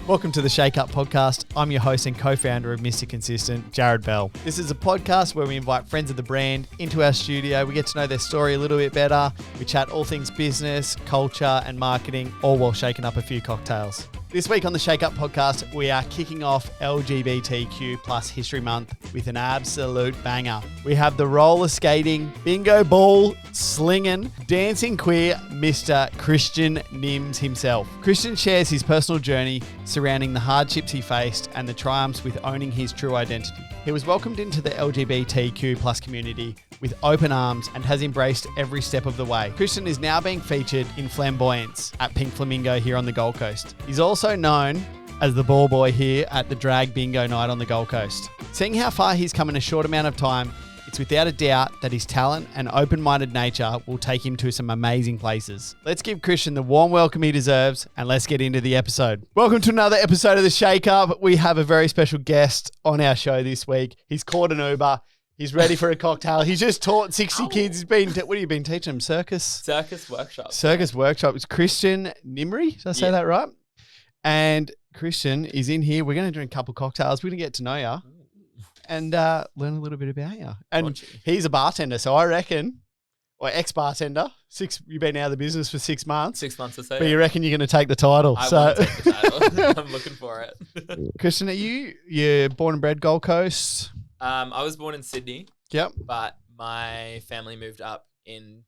Welcome to the Shake Up Podcast. I'm your host and co-founder of Mr. Consistent, Jared Bell. This is a podcast where we invite friends of the brand into our studio. We get to know their story a little bit better. We chat all things business, culture, and marketing, all while shaking up a few cocktails. This week on the Shake Up Podcast, we are kicking off LGBTQ plus History Month with an absolute banger. We have the roller skating, bingo ball, slinging, dancing queer Mr. Christian Nims himself. Christian shares his personal journey surrounding the hardships he faced and the triumphs with owning his true identity. He was welcomed into the LGBTQ plus community with open arms and has embraced every step of the way. Christian is now being featured in Flamboyance at Pink Flamingo here on the Gold Coast. He's also known as the ball boy here at the Drag Bingo Night on the Gold Coast. Seeing how far he's come in a short amount of time, it's without a doubt that his talent and open-minded nature will take him to some amazing places. Let's give Christian the warm welcome he deserves, and let's get into the episode. Welcome to another episode of the Shake Up. We have a very special guest on our show this week. He's caught an Uber. He's ready for a cocktail. He's just taught 60 kids. He's been, what have you been teaching them? Circus workshop. It's Christian Nimri. Did I say that right? And Christian is in here. We're going to drink a couple cocktails. We're going to get to know you and learn a little bit about you. And he's a bartender, so I reckon, or ex-bartender. You've been out of the business for 6 months. 6 months or so. But you reckon you're going to take the title. I want to take the title. I'm looking for it. Christian, you're born and bred Gold Coast? I was born in Sydney. Yep. But my family moved up in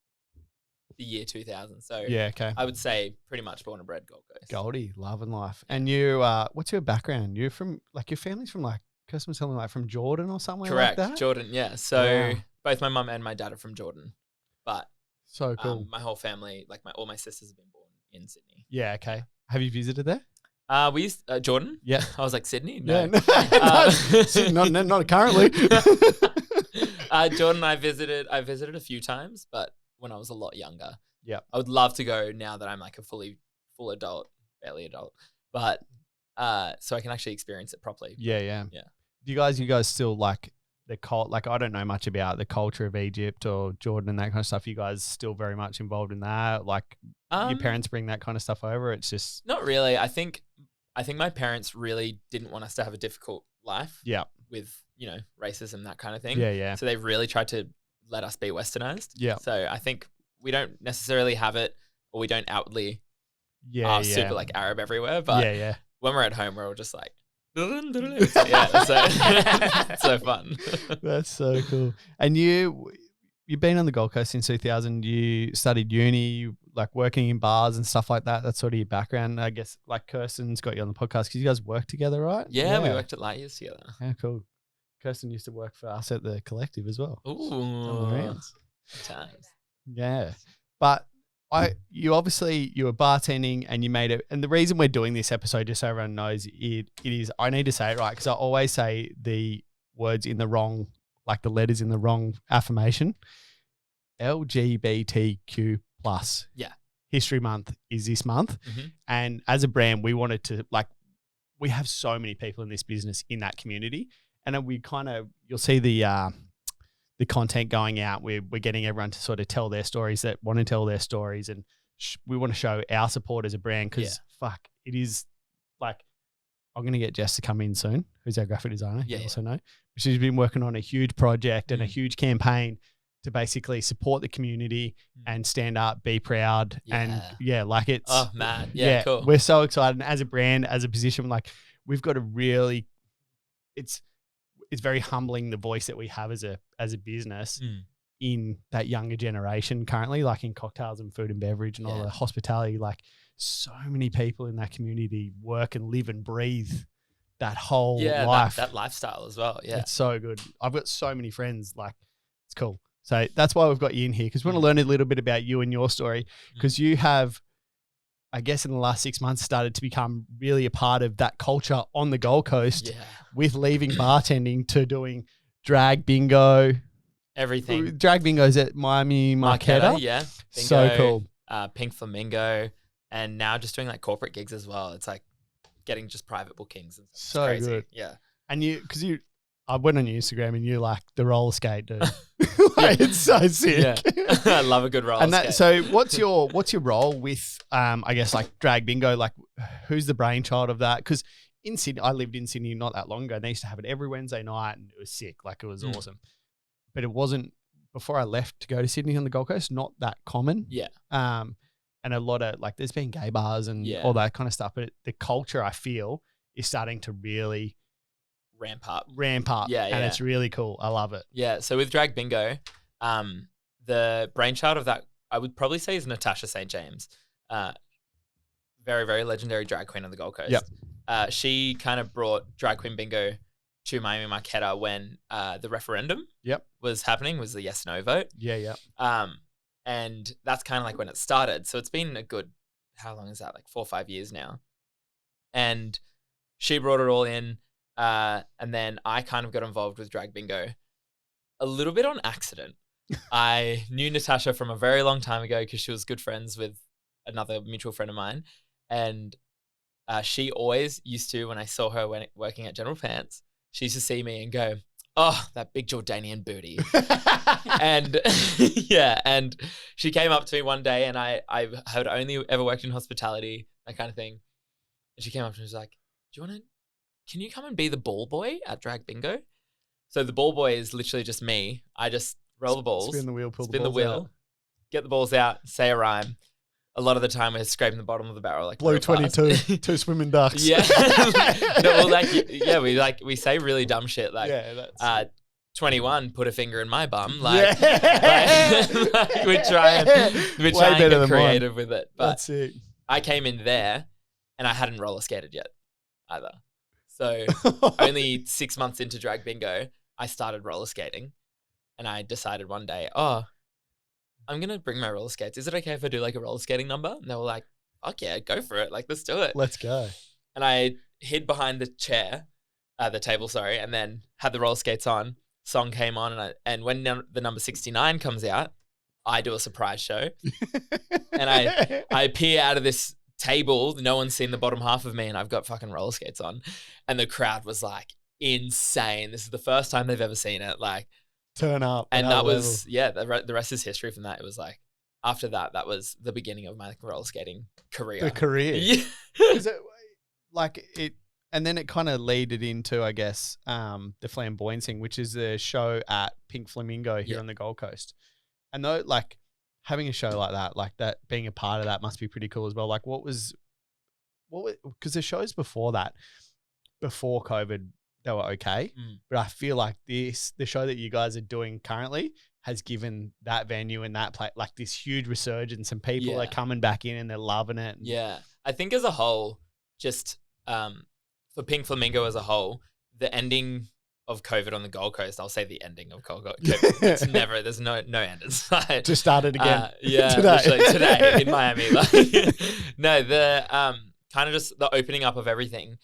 the year 2000. So yeah, okay. I would say pretty much born and bred Gold Coast. Goldie, love and life. And you, what's your background? You're from, your family's from Kirsten was telling me from Jordan or somewhere Correct, like that? Jordan, yeah. So both my mum and my dad are from Jordan. But so cool. My whole family, all my sisters have been born in Sydney. Yeah, okay. Have you visited there? We used Jordan. Yeah. I was like, Sydney? No. Yeah, not currently. Jordan, I visited a few times, but when I was a lot younger. Yeah. I would love to go now that I'm a full adult, barely adult, but so I can actually experience it properly. Yeah. Do you guys still the cult? I don't know much about the culture of Egypt or Jordan and that kind of stuff. You guys still very much involved in that? Your parents bring that kind of stuff over? It's just not really. I think my parents really didn't want us to have a difficult life. Yeah. With racism, that kind of thing. Yeah. So they've really tried to let us be westernized. Yeah. So I think we don't necessarily have it, or we don't outwardly super Arab everywhere. But when we're at home, we're all just like, it's so fun. That's so cool. And you've been on the Gold Coast since 2000. You studied uni, working in bars and stuff like that. That's sort of your background, I guess. Kirsten's got you on the podcast because you guys work together, right? Yeah, we worked at Light Years together. Yeah, cool. Kirsten used to work for us at the Collective as well. Ooh, times. Yeah, but you were bartending and you made it. And the reason we're doing this episode, just so everyone knows, it is, I need to say it right because I always say the words in the wrong, the letters in the wrong affirmation. LGBTQ plus. Yeah. History Month is this month. Mm-hmm. And as a brand, we wanted to we have so many people in this business in that community. And then you'll see the content going out. We're getting everyone to sort of tell their stories that want to tell their stories. And we want to show our support as a brand because it is I'm going to get Jess to come in soon, who's our graphic designer. You also know. She's been working on a huge project and a huge campaign to basically support the community and stand up, be proud. And it's... Oh, man. Yeah, cool. We're so excited. And as a brand, as a position, we've got to really... It's very humbling, the voice that we have as a business in that younger generation currently, in cocktails and food and beverage and all the hospitality. So many people in that community work and live and breathe that whole life. That lifestyle as well. Yeah. It's so good. I've got so many friends. It's cool. So that's why we've got you in here, because we want to learn a little bit about you and your story, because you have, I guess in the last 6 months, started to become really a part of that culture on the Gold Coast with leaving bartending to doing drag bingo. Everything. Drag bingo's at Miami Marquetta. Yeah. Bingo, so cool. Pink Flamingo. And now just doing corporate gigs as well. It's getting just private bookings. And stuff. So crazy. good. Yeah. And I went on your Instagram and you the roller skate, dude. It's so sick. Yeah. I love a good roller skate. So what's your role with, I guess drag bingo? who's the brainchild of that? Because in Sydney, I lived in Sydney not that long ago. And they used to have it every Wednesday night, and it was sick. Like, it was awesome. But it wasn't, before I left to go to Sydney on the Gold Coast, not that common. Yeah. And a lot of, like, there's been gay bars and all that kind of stuff. But the culture, I feel, is starting to really ramp up. Yeah. And it's really cool. I love it. Yeah. So with Drag Bingo, the brainchild of that, I would probably say, is Natasha St. James. Very, very legendary drag queen on the Gold Coast. Yep. She kind of brought Drag Queen Bingo to Miami Marquetta when the referendum was happening, was the yes/no vote. Yeah. And that's kind of like when it started. So it's been a good, how long is that? Like 4 or 5 years now. And she brought it all in. And then I kind of got involved with Drag Bingo a little bit on accident. I knew Natasha from a very long time ago because she was good friends with another mutual friend of mine. And she always used to, when I saw her working at General Pants, she used to see me and go, "Oh, that big Jordanian booty." And and she came up to me one day, and I had only ever worked in hospitality, that kind of thing. And she came up to me and was like, "Can you come and be the ball boy at Drag Bingo?" So the ball boy is literally just me. I just roll the balls, spin the wheel, spin the wheel, get the balls out, say a rhyme. A lot of the time we're scraping the bottom of the barrel, like Blue 22, 2 swimming ducks. Yeah. No, well, we say really dumb shit like 21, put a finger in my bum. Like, like we're trying to get creative with it. But that's it. I came in there and I hadn't roller skated yet either. So only 6 months into Drag Bingo, I started roller skating, and I decided one day, I'm going to bring my roller skates. Is it okay if I do like a roller skating number? And they were like, "Fuck yeah, go for it. Like, let's do it." Let's go. And I hid behind the table, and then had the roller skates on. Song came on, and when the number 69 comes out, I do a surprise show. And I appear out of this table. No one's seen the bottom half of me, and I've got fucking roller skates on. And the crowd was like insane. This is the first time they've ever seen it. Like, turn up. And that was, the rest is history from that. It was like, after that was the beginning of my roller skating career. The career. Yeah. Is it like it, and then it kind of leaded into, I guess, the Flamboyancing, which is a show at Pink Flamingo here on the Gold Coast. And though, like, having a show like that, being a part of that must be pretty cool as well. Like, because the shows before that, before COVID, they were okay. But I feel like the show that you guys are doing currently has given that venue and that play like this huge resurgence, and people are coming back in and they're loving it. Yeah. I think as a whole, just for Pink Flamingo as a whole, the ending of COVID on the Gold Coast, I'll say the ending of COVID. It's never, there's no end. It's like, just started again. Today in Miami. Like, no, the kind of just the opening up of everything.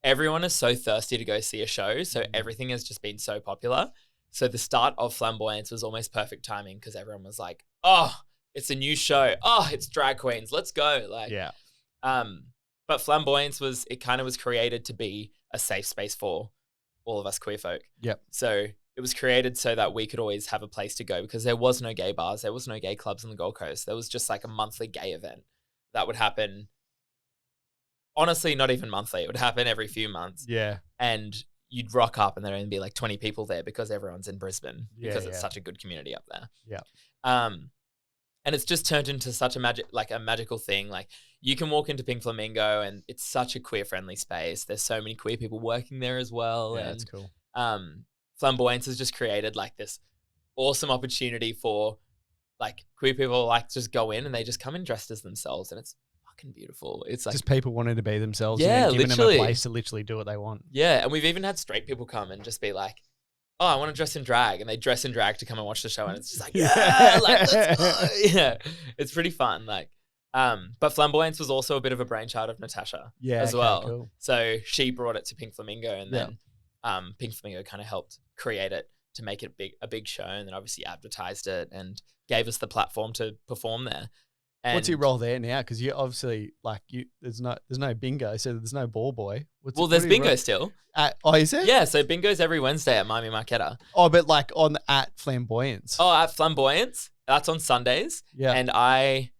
Everyone is so thirsty to go see a show, so everything has just been so popular. So the start of Flamboyance was almost perfect timing because everyone was like, "Oh, it's a new show. Oh, it's drag queens. Let's go!" Like, but Flamboyance was created to be a safe space for all of us queer folk. Yep. So it was created so that we could always have a place to go because there was no gay bars, there was no gay clubs on the Gold Coast. There was just like a monthly gay event that would happen. Honestly, not even monthly. It would happen every few months. Yeah. And you'd rock up and there'd only be like 20 people there because everyone's in Brisbane because it's such a good community up there. Yeah. And it's just turned into such a magical thing. Like, you can walk into Pink Flamingo and it's such a queer friendly space. There's so many queer people working there as well. Yeah, and that's cool. Flamboyance has just created like this awesome opportunity for like queer people like just go in and they just come in dressed as themselves, and it's fucking beautiful. It's like just people wanting to be themselves. Yeah, giving literally. them a place to literally do what they want. Yeah, and we've even had straight people come and just be like, "Oh, I want to dress in drag," and they dress in drag to come and watch the show, and it's just like, yeah, like, let's go. Yeah, it's pretty fun. Like, but Flamboyance was also a bit of a brainchild of Natasha, as well. Cool. So she brought it to Pink Flamingo, and then Pink Flamingo kind of helped create it to make it a big show, and then obviously advertised it and gave us the platform to perform there. And what's your role there now? Because you obviously there's no bingo, so there's no ball boy. There's bingo still. Is it? Yeah, so bingo's every Wednesday at Miami Marquetta. Oh, but like at Flamboyance. Oh, at Flamboyance, that's on Sundays. Yeah, and I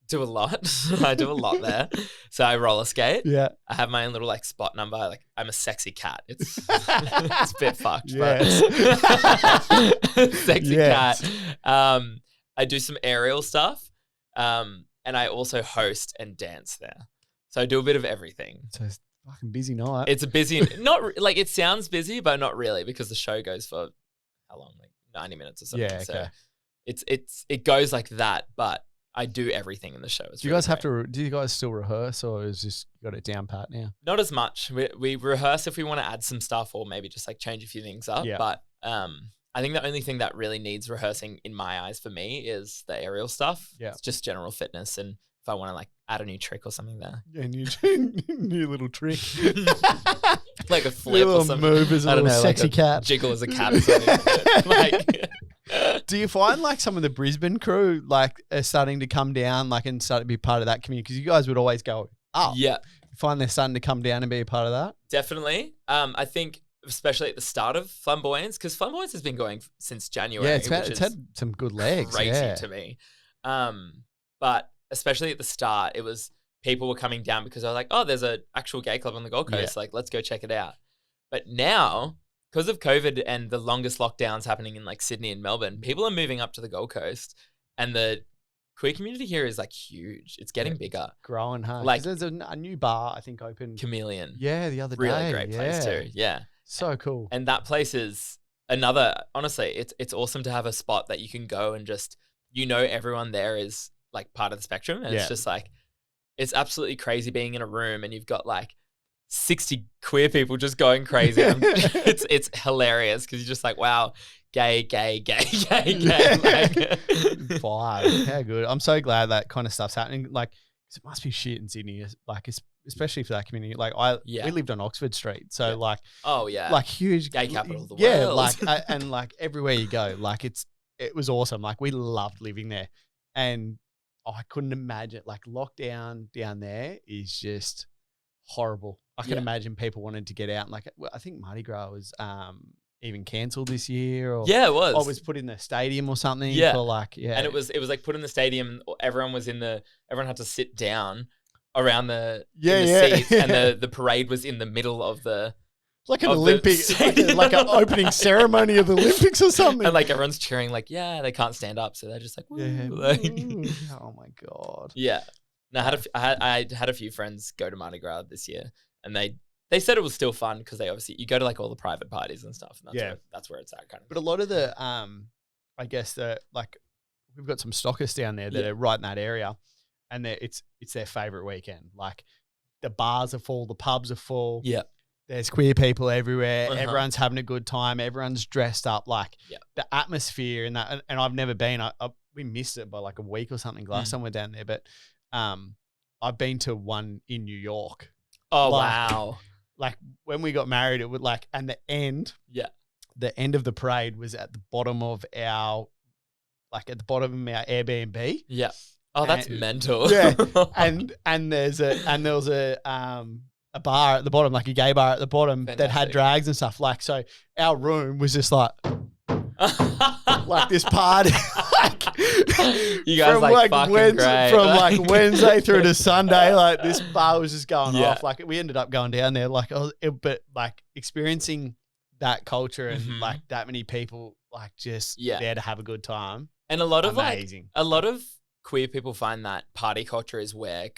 do a lot. I do a lot there. So I roller skate. Yeah. I have my own little like spot number. Like I'm a sexy cat. It's it's a bit fucked, Yes. but sexy Yes. cat. I do some aerial stuff. And I also host and dance there. So I do a bit of everything. So it's a fucking busy night. It's a busy, like it sounds busy, but not really because the show goes for how long? Like 90 minutes or something. Yeah, okay. So it goes like that, but I do everything in the show. It's do you guys have to? Do you guys still rehearse, or is just got it down pat now? Not as much. We rehearse if we want to add some stuff or maybe just like change a few things up. Yeah. But I think the only thing that really needs rehearsing in my eyes for me is the aerial stuff. Yeah. It's just general fitness, and if I want to like add a new trick or something there, Yeah, new little trick, like a flip little or something. move as a I don't little know, sexy like a cat. jiggle as a cat or something. Like. Do you find like some of the Brisbane crew like are starting to come down, like and start to be part of that community? Because you guys would always go up. Yeah. You find they're starting to come down and be a part of that. Definitely. I think especially at the start of Flamboyance, because Flamboyance has been going since January. Yeah, it's had some good legs. Crazy to me. But especially at the start, it was people were coming down because I was like, oh, there's an actual gay club on the Gold Coast. Yeah. Like, let's go check it out. But now, because of COVID and the longest lockdowns happening in like Sydney and Melbourne, people are moving up to the Gold Coast, and the queer community here is like huge. It's getting bigger. Growing hard. Like- 'Cause there's a new bar I think opened. Chameleon. Yeah, the other day. Really great place Yeah. too. Yeah. So cool. And that place is another, honestly, it's awesome to have a spot that you can go and just, everyone there is like part of the spectrum. And Yeah. it's just like, it's absolutely crazy being in a room and you've got like 60 queer people just going crazy. It's hilarious because you're just like, wow, gay. Like, Vibe. How good. I'm so glad that kind of stuff's happening. Like, 'cause it must be shit in Sydney, like especially for that community. Like we lived on Oxford Street, so Yeah. like, oh yeah, like huge gay capital of the yeah, world. like and like everywhere you go, like it was awesome. Like we loved living there, and I couldn't imagine like lockdown down there is just horrible. I can Yeah. imagine people wanted to get out. And like I think Mardi Gras was even cancelled this year, or yeah, it was. or was put in the stadium or something. Yeah. For like And it was like put in the stadium. Everyone had to sit down around the seats, and the parade was in the middle of the. like an of the Olympic, stadium. like an opening ceremony of the Olympics or something. And like everyone's cheering, like, yeah, they can't stand up, so they're just like, woo. yeah. Like, Oh my god. yeah. No, I had a few friends go to Mardi Gras this year, and they said it was still fun because they obviously you go to like all the private parties and stuff, and that's where it's at kind of. But a lot of the I guess like we've got some stockists down there that Yeah. are right in that area, and it's their favorite weekend. Like the bars are full, the pubs are full. Yeah. There's queer people everywhere. Uh-huh. Everyone's having a good time. Everyone's dressed up. Like Yeah. the atmosphere and that. And I've never been. We missed it by like a week or something last time we're down there. But I've been to one in New York. Oh Like- wow. Like when we got married, it would like, and the end of the parade was at the bottom of our Airbnb. Yeah. Oh, that's And- mental. Yeah. and there was a bar at the bottom, like a gay bar at the bottom that had Fantastic. drags and stuff. Like, so our room was just like this party. You guys from like fucking great. From like Wednesday through to Sunday, like this bar was just going Yeah. off. Like we ended up going down there, like but like experiencing that culture and Mhm. like that many people, like just Yeah. there to have a good time. And a lot of Amazing. a lot of queer people find that party culture is where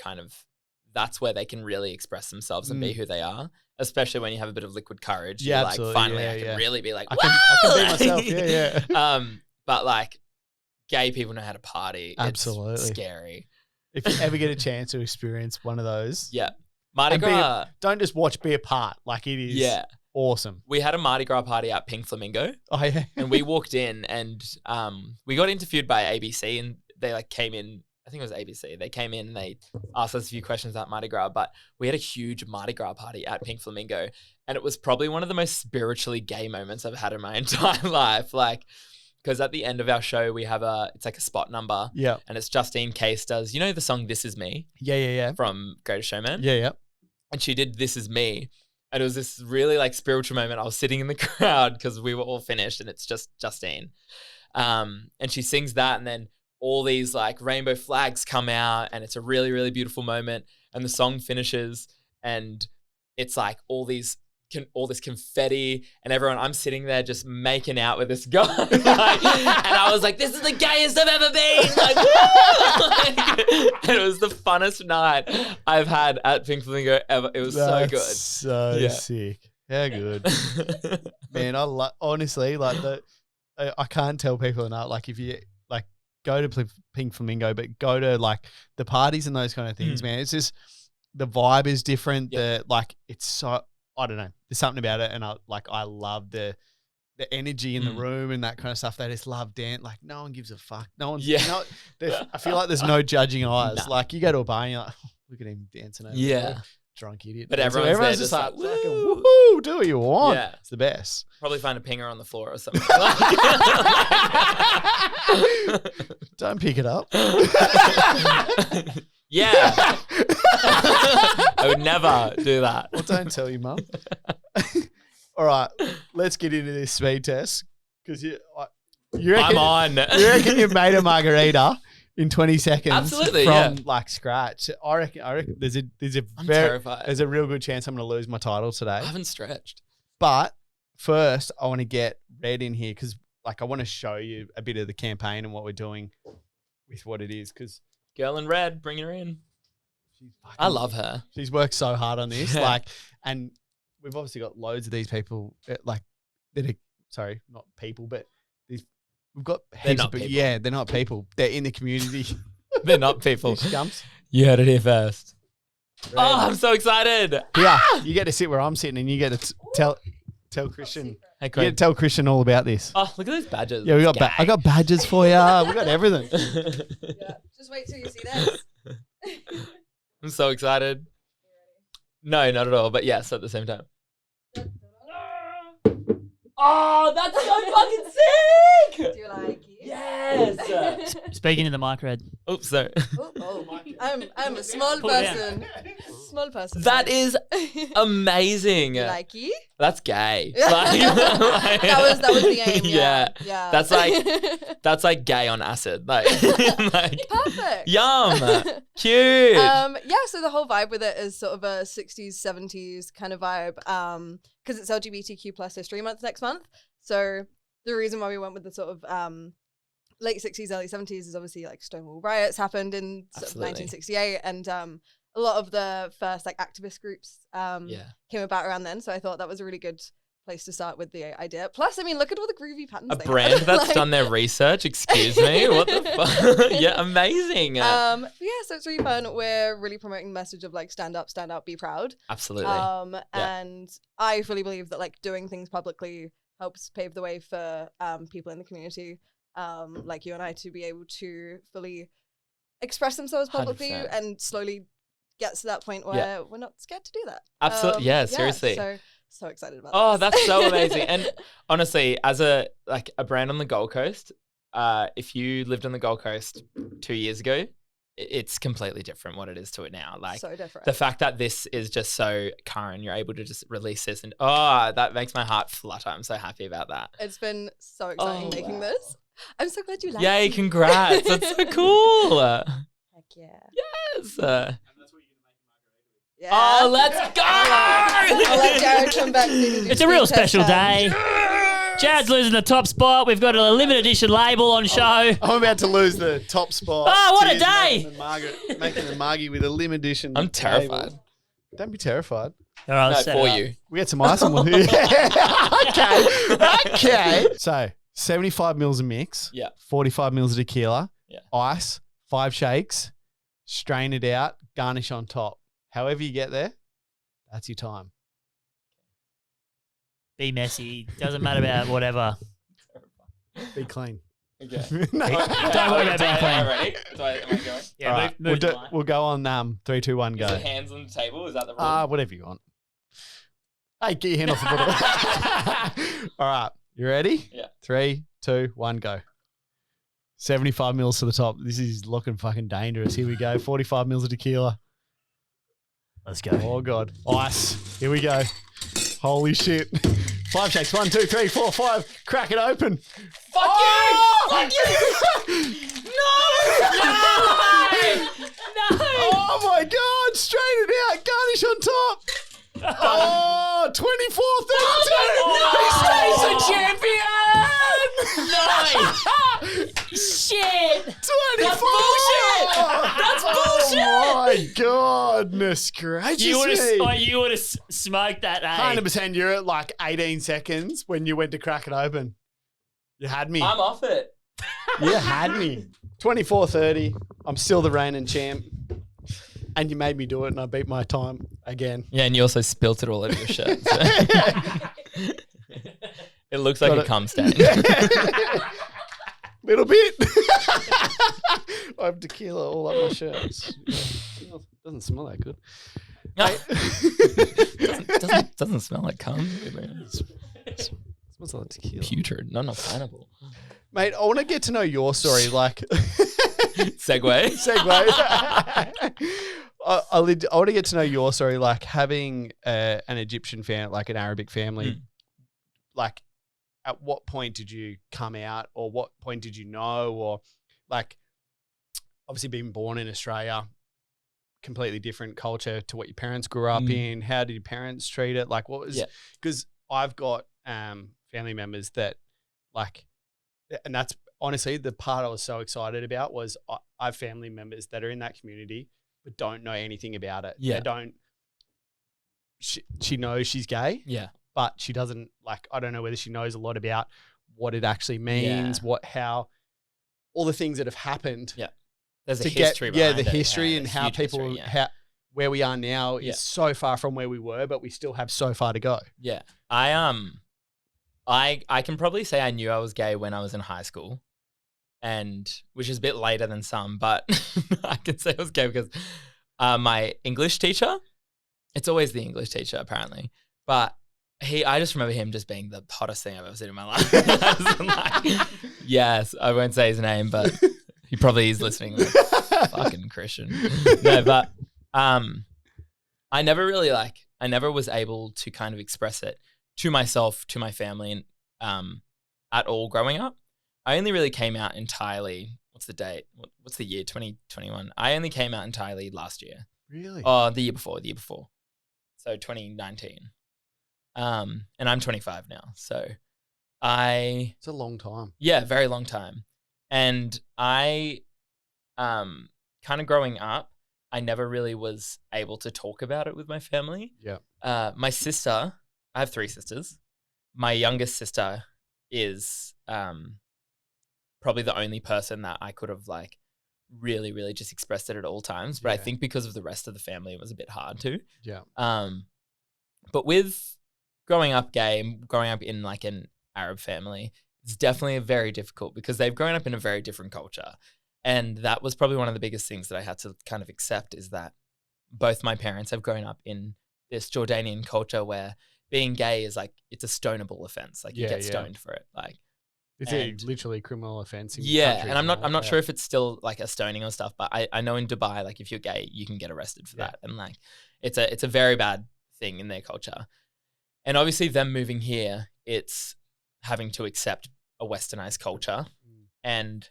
that's where they can really express themselves and be who they are. Especially when you have a bit of liquid courage. Yeah, You're like, absolutely. finally, Yeah, I can yeah. really be like, I can be "Whoa!" myself. Yeah. But like, gay people know how to party. Absolutely. It's scary. If you ever get a chance to experience one of those, Yeah. Mardi And Gras. don't just watch, be a part. Like it is Yeah. awesome. We had a Mardi Gras party at Pink Flamingo, Oh yeah. and we walked in, and we got interviewed by ABC, and they like came in. I think it was ABC. They came in and they asked us a few questions about Mardi Gras, but we had a huge Mardi Gras party at Pink Flamingo, and it was probably one of the most spiritually gay moments I've had in my entire life. Like, because at the end of our show, we have it's like a spot number, Yeah. and it's Justine Case does, the song "This Is Me" Yeah. from Greatest Showman, Yeah. and she did "This Is Me." And it was this really like spiritual moment. I was sitting in the crowd because we were all finished, and it's just Justine. And she sings that, and then all these like rainbow flags come out, and it's a really, really beautiful moment. And the song finishes, and it's like all this confetti, and I'm sitting there just making out with this guy. Like, and I was like, this is the gayest I've ever been. Like, like, and it was the funnest night I've had at Pink Flamingo ever. It was so good. So sick. How good. Man, honestly, like I can't tell people enough. Like if you like go to Pink Flamingo, but go to like the parties and those kind of things, man. It's just the vibe is different. The like it's so I don't know. There's something about it, and I love the energy in the room and that kind of stuff. They just love dance. Like no one gives a fuck. No one's. I feel like there's no judging eyes. Nah. Like you go to a bar and you're like, oh, look at him dancing over there. Drunk idiot. But everyone's just like woohoo, do what you want. Yeah. It's the best. Probably find a pinger on the floor or something. Don't pick it up. Yeah. I would never do that. Well, don't tell your mum. All right, let's get into this speed test because you reckon, I'm on. You reckon you made a margarita in 20 seconds absolutely, from like scratch. I reckon there's terrified. There's a real good chance I'm going to lose my title today. I haven't stretched. But first, I want to get Red in here because like I want to show you a bit of the campaign and what we're doing with what it is because Girl in red, bring her in. I love her. She's worked so hard on this. Like, and we've obviously got loads of these people like that are, sorry, not people, but we've got heaps of people. Yeah, they're not people. They're in the community. They're not people. Scums. You heard it here first. Red. Oh, I'm so excited. Yeah, you get to sit where I'm sitting and you get to tell Christian. Hey, you get to tell Christian all about this. Oh, look at those badges. Yeah, I got badges for you. We got everything. Yeah, just wait till you see this. I'm so excited. No, not at all. But yes, at the same time. Oh, that's so fucking sick! Do you like it? Yes. Speaking to the mic, Red. Oops, sorry. I'm a small person. Small person. That is amazing. You like it? That's gay. That was the aim. Yeah. That's like gay on acid. Like perfect. Yum. Cute. So the whole vibe with it is sort of a 60s, 70s kind of vibe. Because it's LGBTQ plus History Month next month. So the reason why we went with the sort of late 60s, early 70s is obviously like Stonewall riots happened in sort of 1968, and a lot of the first like activist groups came about around then. So I thought that was a really good place to start with the idea. Plus, I mean, look at all the groovy patterns. A brand that's done their research. Excuse me, what the fuck? Yeah, amazing. So it's really fun. We're really promoting the message of like stand up, be proud. Absolutely. And I fully believe that like doing things publicly helps pave the way for people in the community, like you and I, to be able to fully express themselves publicly 100%. And slowly get to that point where we're not scared to do that. Absolutely. Seriously. So excited about this. Oh, this. that's so amazing. And honestly, as a brand on the Gold Coast, if you lived on the Gold Coast 2 years ago, it's completely different what it is to it now. Like so different. The fact that this is just so current, you're able to just release this, and that makes my heart flutter. I'm so happy about that. It's been so exciting making this. I'm so glad you like it. Yay, congrats. That's so cool. Heck yeah. Yes. Yeah. Oh, let's go! I'll let Jared come back. It's a real special day. Jared's losing the top spot. We've got a limited edition label on show. I'm about to lose the top spot. Oh, what a day! Making the margie with a limited edition. I'm terrified. Label. Don't be terrified. All right, no, for you. We get some ice and we'll Okay. So 75 mils of mix. Yeah. 45 mils of tequila. Yeah. Ice. 5 shakes. Strain it out. Garnish on top. However you get there, that's your time. Be messy. Doesn't matter about whatever. Be clean. Okay. No. Don't worry about being clean. Ready? Am I going? Yeah, right. We'll go on 3, 2, 1, go. Is it hands on the table? Is that the rule? Whatever you want. Hey, get your hand off the bottle. All right. You ready? Yeah. 3, 2, 1, go. 75 mils to the top. This is looking fucking dangerous. Here we go. 45 mils of tequila. Let's go. Oh, God. Ice. Here we go. Holy shit. 5 shakes. 1, 2, 3, 4, 5. Crack it open. Fuck Oh! you! Fuck you! No! Oh my God! Straighten it out. Garnish on top. Oh, 24-32. He stays a champion! No! Shit! 24. That's bullshit! Oh my goodness gracious You would me. have smoked that, eh? 100%. You're at like 18 seconds when you went to crack it open. You had me. I'm off it. You had me. 24-30. I'm still the reigning champ. And you made me do it, and I beat my time again. Yeah, and you also spilt it all over your shirt. So. It looks like Got a it. cum stain. Little bit. I have tequila all up my shirts. Doesn't smell that good. doesn't smell like cum. Smells like tequila. Putrid, not flammable. Mate, I want to get to know your story. Like, Segue. I want to get to know your story. Like having an Egyptian family, like an Arabic family. Like, at what point did you come out, or what point did you know, or like, obviously being born in Australia, completely different culture to what your parents grew up in. How did your parents treat it? Like, what was? Because I've got family members that like. And that's honestly the part I was so excited about was I have family members that are in that community but don't know anything about it. Yeah. They don't. She knows she's gay. Yeah. But she doesn't like. I don't know whether she knows a lot about what it actually means, how all the things that have happened. Yeah. There's a history. Behind the it. history and there's how huge people history, how where we are now is so far from where we were, but we still have so far to go. Yeah. I can probably say I knew I was gay when I was in high school, and which is a bit later than some, but I can say I was gay because my English teacher, it's always the English teacher apparently, but I just remember him just being the hottest thing I've ever seen in my life. Yes, I won't say his name, but he probably is listening. Like, fucking Christian. No, but I never was able to kind of express it to myself, to my family, at all growing up. I only really came out entirely. What's the date? What's the year? 2021. I only came out entirely last year. Really? Oh, the year before. So 2019. And I'm 25 now. So It's a long time. yeah, very long time. And I, kind of growing up, I never really was able to talk about it with my family. Yeah. My sister, I have 3 sisters. My youngest sister is probably the only person that I could have like really, really just expressed it at all times. But I think because of the rest of the family, it was a bit hard to. Yeah. But with growing up gay and growing up in like an Arab family, it's definitely very difficult because they've grown up in a very different culture. And that was probably one of the biggest things that I had to kind of accept is that both my parents have grown up in this Jordanian culture where being gay is like, it's a stonable offense. Like you get stoned for it. Like it's literally a criminal offense. In and I'm not sure if it's still like a stoning or stuff, but I know in Dubai, like if you're gay, you can get arrested for that. And like, it's a very bad thing in their culture. And obviously them moving here, it's having to accept a westernized culture. And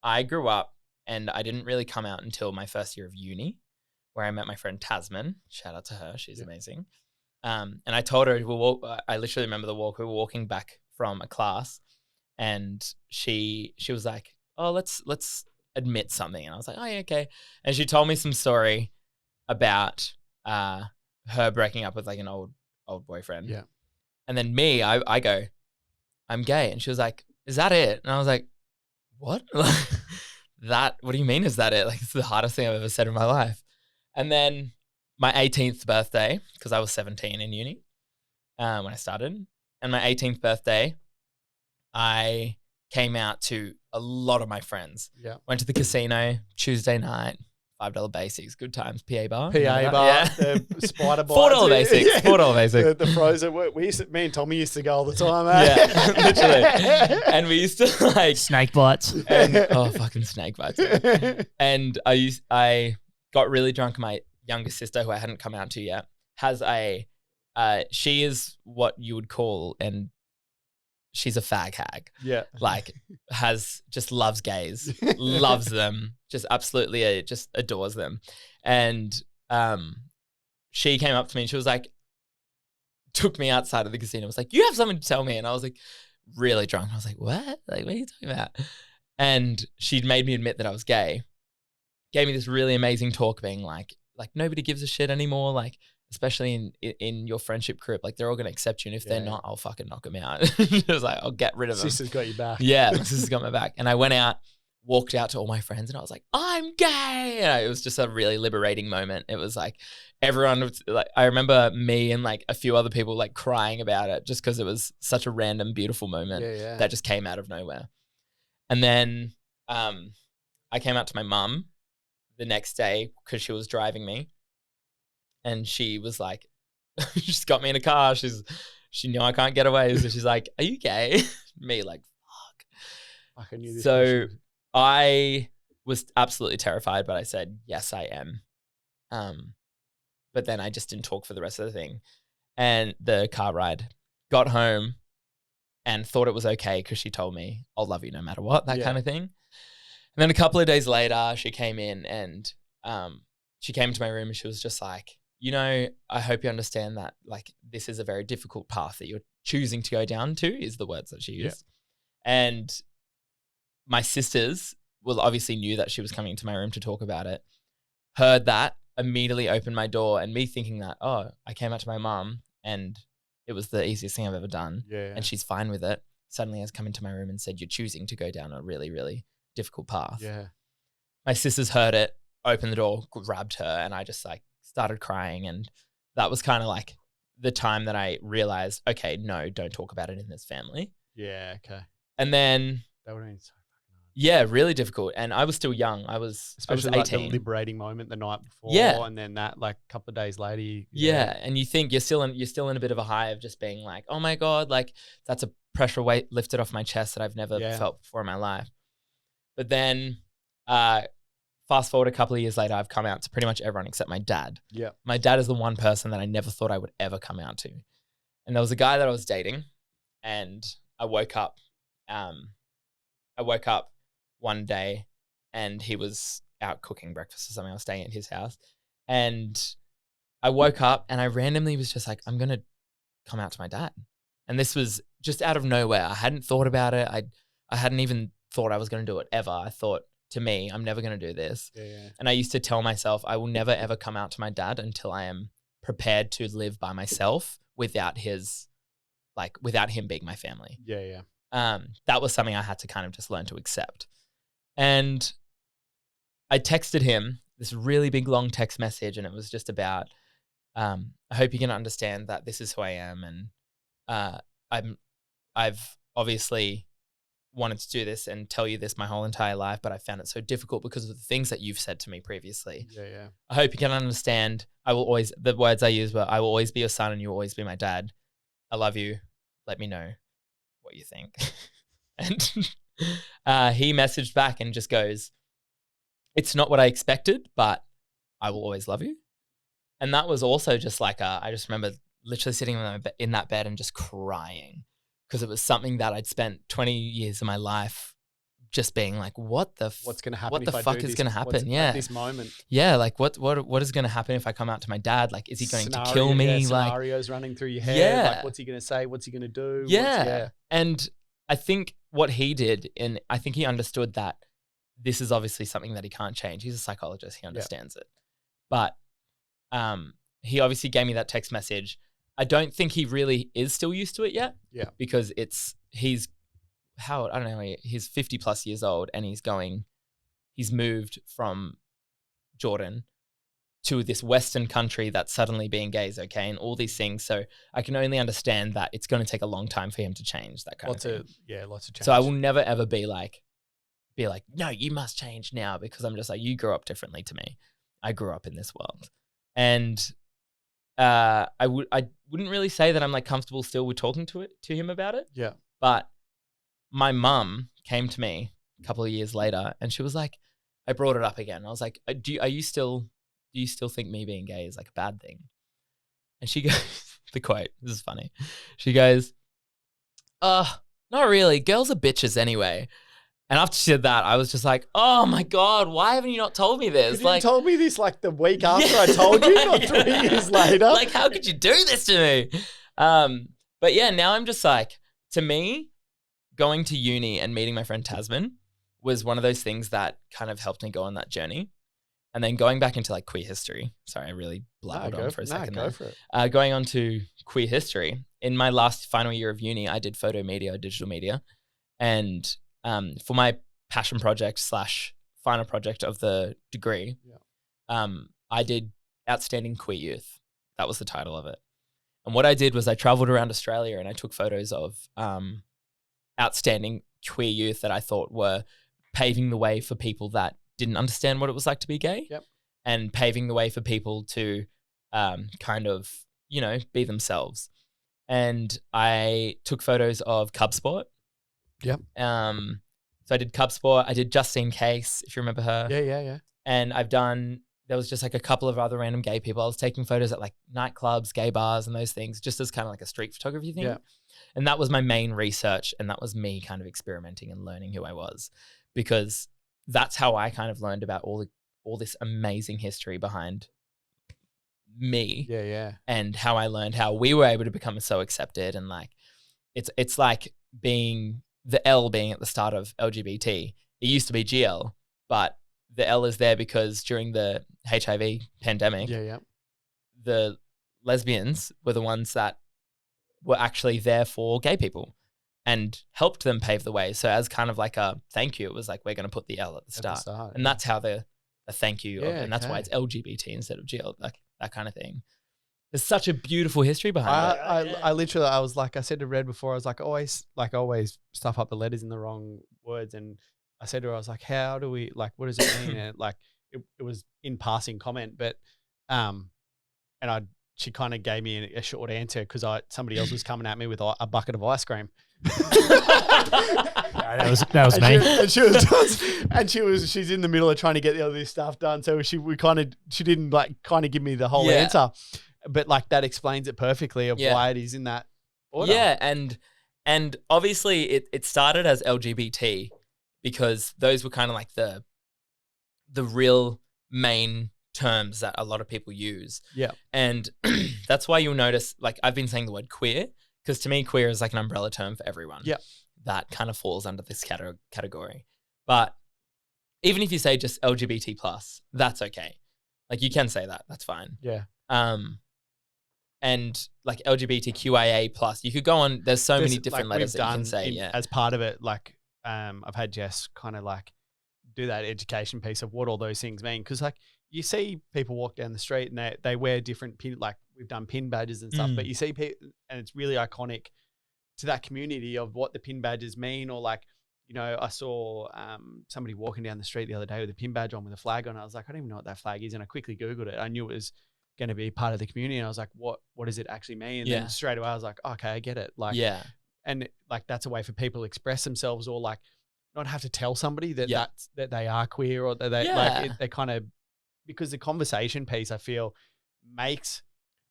I grew up and I didn't really come out until my first year of uni, where I met my friend Tasman. Shout out to her. She's amazing. And I told her, I literally remember the walk. We were walking back from a class and she was like, oh, let's admit something. And I was like, oh yeah, okay. And she told me some story about her breaking up with like an old boyfriend. Yeah. And then me, I go, I'm gay. And she was like, is that it? And I was like, what? What do you mean is that it? Like, it's the hardest thing I've ever said in my life. And then my 18th birthday, because I was 17 in uni when I started, and my 18th birthday, I came out to a lot of my friends. Yeah. Went to the casino Tuesday night, $5 basics, good times, PA bar. The spider bites. $4 basics. Yeah. $4 basics. The frozen. Me and Tommy used to go all the time. Yeah, literally. And we used to like snake bites. Fucking snake bites. And I got really drunk. My youngest sister, who I hadn't come out to yet, has a she is what you would call, and she's a fag hag. Yeah. Like just loves gays, loves them, just absolutely just adores them. And she came up to me and she was like, took me outside of the casino, was like, you have something to tell me. And I was like, really drunk. I was like, what? Like, what are you talking about? And she'd made me admit that I was gay. Gave me this really amazing talk being like nobody gives a shit anymore. Like, especially in your friendship group, like they're all going to accept you. And if they're not, I'll fucking knock them out. It was like, I'll get rid of them. Sister's got your back. Yeah, my sister's got my back. And I went out, walked out to all my friends and I was like, I'm gay. And it was just a really liberating moment. It was like everyone was like, I remember me and like a few other people like crying about it just because it was such a random, beautiful moment that just came out of nowhere. And then I came out to my mum the next day because she was driving me. And she was like, she just got me in a car. She knew I can't get away. So she's like, are you gay? Me like, fuck. I knew this. So I was absolutely terrified, but I said, yes, I am. But then I just didn't talk for the rest of the thing. And the car ride, got home and thought it was okay because she told me, I'll love you no matter what, that kind of thing. And then a couple of days later, she came in and she came into my room and she was just like, you know, I hope you understand that like this is a very difficult path that you're choosing to go down to, is the words that she used. And my sisters obviously knew that she was coming into my room to talk about it, heard that, immediately opened my door, and me thinking that, oh, I came out to my mum and it was the easiest thing I've ever done and she's fine with it, suddenly has come into my room and said, you're choosing to go down a really, really difficult path. My sisters heard it, opened the door, grabbed her, and I just like started crying. And that was kind of like the time that I realized, okay, no, don't talk about it in this family. Okay. And then That would have been so fucking hard. really difficult. And I was still young. I was 18. Like the liberating moment the night before. And then that like a couple of days later. And you think you're still in a bit of a high of just being like, oh my God, like that's a pressure weight lifted off my chest that I've never felt before in my life. But then fast forward a couple of years later, I've come out to pretty much everyone except my dad. My dad is the one person that I never thought I would ever come out to. And there was a guy that I was dating, and I woke up one day and he was out cooking breakfast or something. I was staying at his house, and I woke up and I randomly was just like, I'm going to come out to my dad. And this was just out of nowhere. I hadn't thought about it. I hadn't even thought I was going to do it ever. I thought, to me, I'm never going to do this. And I used to tell myself, I will never ever come out to my dad until I am prepared to live by myself without him being my family. That was something I had to kind of just learn to accept. And I texted him this really big long text message, and it was just about, I hope you can understand that this is who I am, and I've obviously wanted to do this and tell you this my whole entire life, but I found it so difficult because of the things that you've said to me previously. I hope you can understand. The words I use were, I will always be your son and you will always be my dad. I love you. Let me know what you think. And he messaged back and just goes, it's not what I expected, but I will always love you. And that was also just like, I just remember literally sitting in that bed and just crying, because it was something that I'd spent 20 years of my life just being like, what's going to happen? What the fuck is going to happen? At this moment. Like what is going to happen if I come out to my dad? Like, is he going to kill me? Scenarios running through your head. Like, what's he going to say? What's he going to do? And I think what he did, and I think he understood that this is obviously something that he can't change. He's a psychologist. He understands it. But he obviously gave me that text message. I don't think he really is still used to it yet. Because he's 50 plus years old, and he's moved from Jordan to this Western country that's suddenly being gay is okay, and all these things. So I can only understand that it's going to take a long time for him to change that kind of thing. Lots of change. So I will never ever be like, no, you must change now, because I'm just like, you grew up differently to me. I grew up in this world. And I wouldn't really say that I'm like comfortable still with talking to him about it. But my mum came to me a couple of years later, and she was like, I brought it up again. I was like, do you still think me being gay is like a bad thing? And she goes, the quote, this is funny. She goes, not really. Girls are bitches anyway. And after she said that, I was just like, oh my God, why haven't you not told me this? You told me this like the week after I told you, not 3 years later. Like, how could you do this to me? But yeah, now I'm just like, to me, going to uni and meeting my friend Tasman was one of those things that kind of helped me go on that journey. And then going back into like queer history. Sorry, I really blabbered on for a second. Go for it. Going on to queer history. In my last final year of uni, I did photo media, digital media. And for my passion project / final project of the degree, I did Outstanding Queer Youth. That was the title of it. And what I did was I traveled around Australia and I took photos of outstanding queer youth that I thought were paving the way for people that didn't understand what it was like to be gay, and paving the way for people to kind of, be themselves. And I took photos of Cub Sport. Yep. So I did Cub Sport. I did Justine Case, if you remember her. Yeah. And there was just like a couple of other random gay people. I was taking photos at like nightclubs, gay bars and those things, just as kind of like a street photography thing. Yeah. And that was my main research. And that was me kind of experimenting and learning who I was, because that's how I kind of learned about all this amazing history behind me. Yeah. And how I learned how we were able to become so accepted. And like, it's like being the L being at the start of LGBT. It used to be GL, but the L is there because during the HIV pandemic, the lesbians were the ones that were actually there for gay people and helped them pave the way. So as kind of like a thank you, it was like, we're going to put the L at the start. And that's how the thank you, and that's why it's LGBT instead of GL, like that kind of thing. There's such a beautiful history behind it. I literally, I was like, I said to Red before, I was like, always stuff up the letters in the wrong words. And I said to her, I was like, how do we, like, what does it mean? And like, it was in passing comment, but, she kind of gave me a short answer because somebody else was coming at me with a bucket of ice cream. That was me. She's in the middle of trying to get all this stuff done. So she didn't like kind of give me the whole answer, but like that explains it perfectly of why it is in that order. Yeah. And obviously it started as LGBT because those were kind of like the real main terms that a lot of people use. Yeah. And that's why you'll notice, like I've been saying the word queer, because to me, queer is like an umbrella term for everyone. Yeah. That kind of falls under this category. But even if you say just LGBT plus, that's okay. Like you can say that. That's fine. Yeah. And like LGBTQIA plus, you could go on. There's so many different letters that you can say. As part of it, like I've had Jess kind of like do that education piece of what all those things mean. Because like you see people walk down the street and they wear different pin, like we've done pin badges and stuff, but you see people, and it's really iconic to that community of what the pin badges mean. Or like, I saw somebody walking down the street the other day with a pin badge on with a flag on. I was like, I don't even know what that flag is. And I quickly Googled it. I knew it was going to be part of the community. And I was like, what does it actually mean? And then straight away I was like, okay, I get it. Like, and like, that's a way for people to express themselves, or like not have to tell somebody that that they are queer, or that they they kind of, because the conversation piece I feel makes,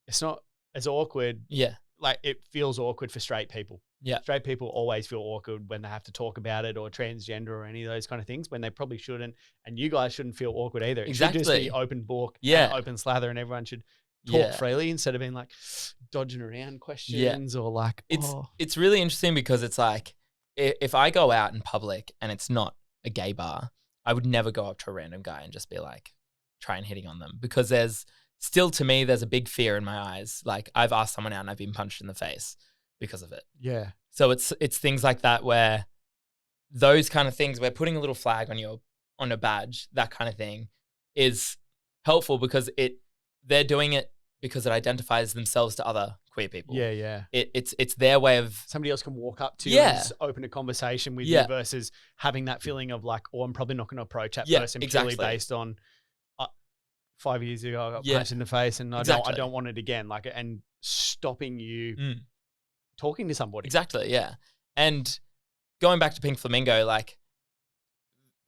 it's not as awkward. Yeah. Like it feels awkward for straight people. Yeah. Straight people always feel awkward when they have to talk about it, or transgender or any of those kind of things, when they probably shouldn't. And you guys shouldn't feel awkward either. It should just be open book, open slather, and everyone should talk freely instead of being like dodging around questions or like, It's really interesting because it's like, if I go out in public and it's not a gay bar, I would never go up to a random guy and just be like, try and hitting on them, because there's still, to me, there's a big fear in my eyes. Like I've asked someone out and I've been punched in the face because of it. Yeah. So it's things like that, where those kind of things, where putting a little flag on a badge, that kind of thing is helpful, because they're doing it because it identifies themselves to other queer people. Yeah, yeah. It's their way of, somebody else can walk up to you and just open a conversation with you, versus having that feeling of like, oh, I'm probably not going to approach that person purely based on 5 years ago I got punched in the face and I don't want it again. Like, and stopping you talking to somebody. Exactly, yeah. And going back to Pink Flamingo, like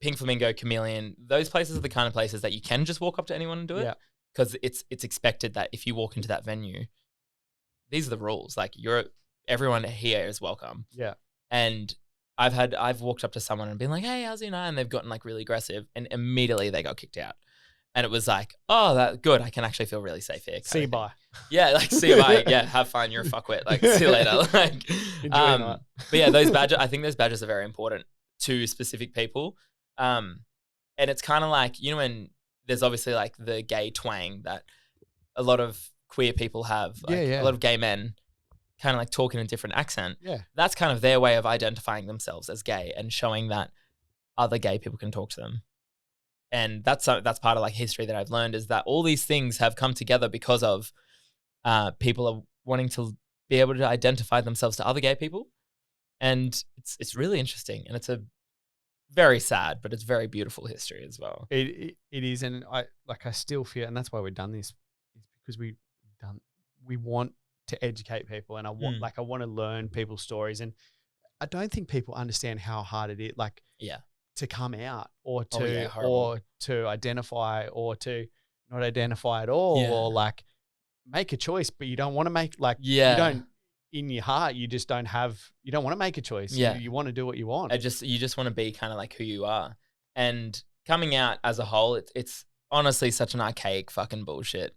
Pink Flamingo, Chameleon, those places are the kind of places that you can just walk up to anyone and do it. Yeah. Because it's expected that if you walk into that venue, these are the rules. Like everyone here is welcome. Yeah. And I've walked up to someone and been like, hey, how's your night? And they've gotten like really aggressive and immediately they got kicked out. And it was like, oh, that good. I can actually feel really safe here. See you bye. Yeah, like see you bye. Yeah, have fun. You're a fuckwit. Like see you later. Like, Enjoy your night. but yeah, those badges. I think those badges are very important to specific people. And it's kind of like, you know, when there's obviously like the gay twang that a lot of queer people have. Like Yeah. A lot of gay men kind of like talk in a different accent. Yeah. That's kind of their way of identifying themselves as gay and showing that other gay people can talk to them. And that's part of like history that I've learned, is that all these things have come together because of people are wanting to be able to identify themselves to other gay people. And it's really interesting, and it's a very sad, but it's very beautiful history as well. It is, and I still feel, and that's why we've done this, is because we want to educate people, and I want to learn people's stories, and I don't think people understand how hard it is, like to come out or to identify or to not identify at all, or like make a choice, but you don't want to make you don't. In your heart, you just don't want to make a choice. You want to do what you want. You just want to be kind of like who you are. And coming out as a whole, it's honestly such an archaic fucking bullshit